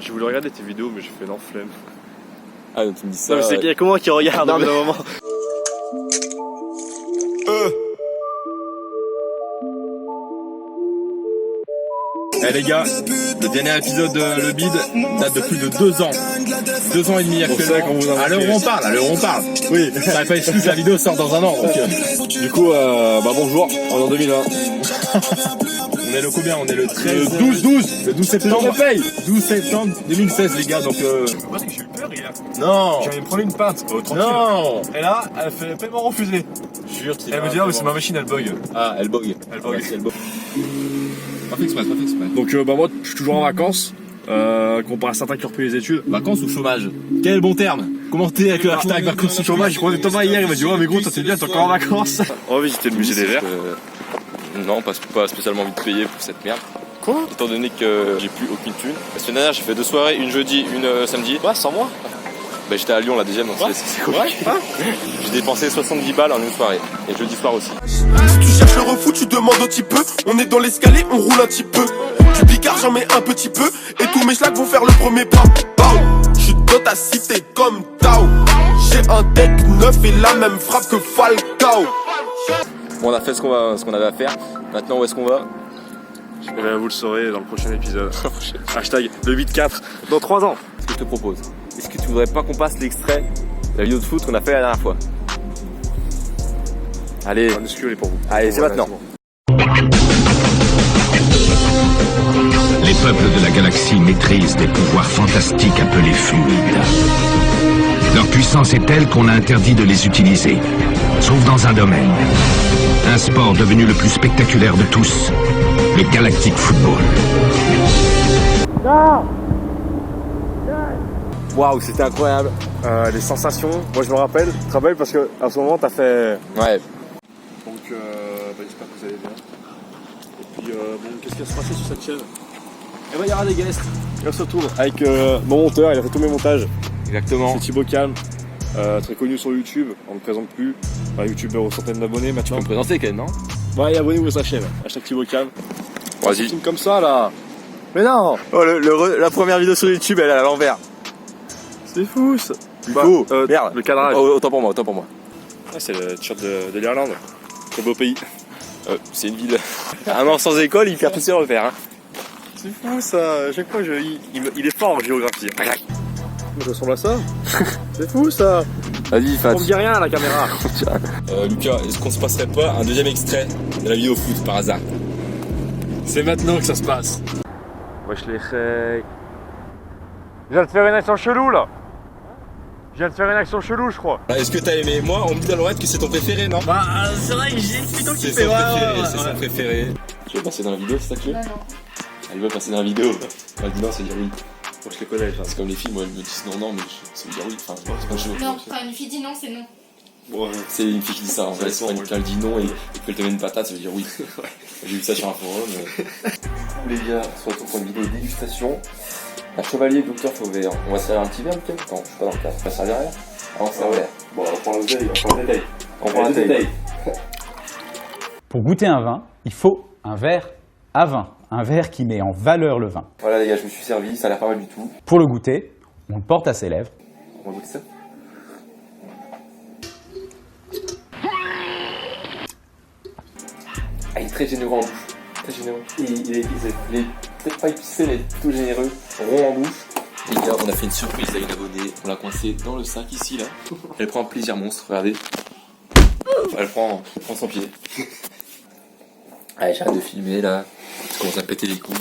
J'ai voulu regarder tes vidéos, mais j'ai fait non, flemme. Ah, donc tu me dis ça. Non, mais c'est qu'il y a que moi qui regarde au bout d'un moment. Eh les gars, le dernier épisode de Le Bid date de plus de 2 ans. 2 ans et demi actuellement. À l'heure où on parle. Oui, ça n'avait pas exclu que la vidéo sort dans un an. Donc, Du coup, bonjour, on est en 2020. on est le combien? On est le 13... Le 12. Le 12 septembre. 12 septembre 2016 les gars, donc Parce que j'ai eu peur hier. Non. J'allais me prendre une pinte. Tranquille. Non. Et là, elle fait pleinement refuser. Jure, Elle me dit, non, mais c'est ma machine, elle bug. Ah, elle bug. Elle bug. Elle bug. Pas fait exprès. Donc, moi, je suis toujours en vacances. Comparé à certains qui ont repris les études. Vacances ou chômage? Quel bon terme? Commentez avec le hashtag vacances ou chômage. J'ai croisé Thomas hier, il m'a dit, ouais, mais gros, toi, c'est bien, t'es encore en vacances. On va visiter le musée des Verts. Non, pas spécialement envie de payer pour cette merde. Quoi? Étant donné que j'ai plus aucune thune. La semaine dernière, j'ai fait 2 soirées, une jeudi, une samedi. Ouais, sans moi. Bah, j'étais à Lyon la deuxième, donc c'est cool. Ouais. J'ai dépensé 70 balles en une soirée. Et jeudi soir aussi. Si tu cherches le refou, tu demandes un petit peu. On est dans l'escalier, on roule un petit peu. Du bicard, j'en mets un petit peu. Et tous mes schlags vont faire le premier pas. Je suis dans ta cité comme Tao. J'ai un deck neuf et la même frappe que Falcao. Bon, on a fait ce qu'on avait à faire. Maintenant, où est-ce qu'on va? Et ben, vous le saurez dans le prochain épisode. Hashtag le 8-4 dans 3 ans. Ce que je te propose, est-ce que tu voudrais pas qu'on passe l'extrait de la vidéo de foot qu'on a fait la dernière fois? Allez, Un exclu, elle est pour vous. allez, c'est maintenant. Les peuples de la galaxie maîtrisent des pouvoirs fantastiques appelés fluides. Leur puissance est telle qu'on a interdit de les utiliser, sauf dans un domaine. Un sport devenu le plus spectaculaire de tous, le Galactic Football. Waouh, c'était incroyable. Les sensations, moi je me rappelle, tu te rappelles parce que à ce moment t'as fait. Ouais. Donc j'espère que vous allez bien. Et puis qu'est-ce qui va se passer sur cette chaîne? Eh ben il y aura des guests. Il se retourne avec mon monteur, il a fait tous mes montages. Exactement. C'est Thibaut Calme, très connu sur YouTube, on ne me présente plus. Un youtubeur aux centaines d'abonnés Tu maintenant. peux me présenter, Ken, non? Ouais, abonnez-vous à sa chaîne, hashtag Thibaut Calme. Vas-y. Filme comme ça là. Mais non. Oh, la première vidéo sur YouTube, elle est à l'envers. C'est fou ça. Faux. Merde. Le cadrage. Oh, autant pour moi. Ah, c'est le t-shirt de l'Irlande. Quel beau pays. C'est une ville. Un an sans école, il perd tous ses repères. Hein. C'est fou ça, à chaque fois il est fort en géographie. Je ressemble à ça. C'est fou ça. Vas-y, Fat. On me dit rien à la caméra. Lucas, est-ce qu'on se passerait pas un deuxième extrait de la vidéo foot par hasard? C'est maintenant que ça se passe. Wesh les recs. Je viens de faire une action chelou là. Je crois. Est-ce que t'as aimé? Moi, on me dit dans l'oreille que c'est ton préféré, non? Bah c'est vrai que j'ai plutôt C'est kiffé. son préféré, c'est son préféré. Tu veux passer dans la vidéo, c'est ça que tu veux? Non. Elle veut passer dans la vidéo. Elle dit non, c'est dire oui. Moi je les connais. C'est comme les filles, moi elles me disent non, mais c'est dire oui. Enfin, c'est pas chaud. Non, quand une fille dit non, c'est non. Bon, C'est une fille qui dit ça en vrai. Quand elle dit non et qu'elle te met une patate, ça veut dire oui. J'ai vu ça sur un forum. Les gars, on se retrouve pour une vidéo de dégustation. Un chevalier Docteur Fauvert. On va servir un petit verre, Lucas? Non, je suis pas dans le cadre. On va servir rien? Ah, on sert verre. bon, on prend le détail. On prend un détail. Pour goûter un vin, il faut un verre à vin, un verre qui met en valeur le vin. Voilà les gars, je me suis servi, ça a l'air pas mal du tout. Pour le goûter, on le porte à ses lèvres. On va goûter ça. Ah, il est très généreux en bouche. Très généreux. Il est épicé. Il est peut-être pas épicé, mais plutôt généreux. Rond en bouche. Les gars, on a fait une surprise à une abonnée. On l'a coincée dans le sac ici, là. Elle prend un plaisir monstre, regardez. Elle prend son pied. Allez, j'arrête de filmer là. Je commence à péter les couilles.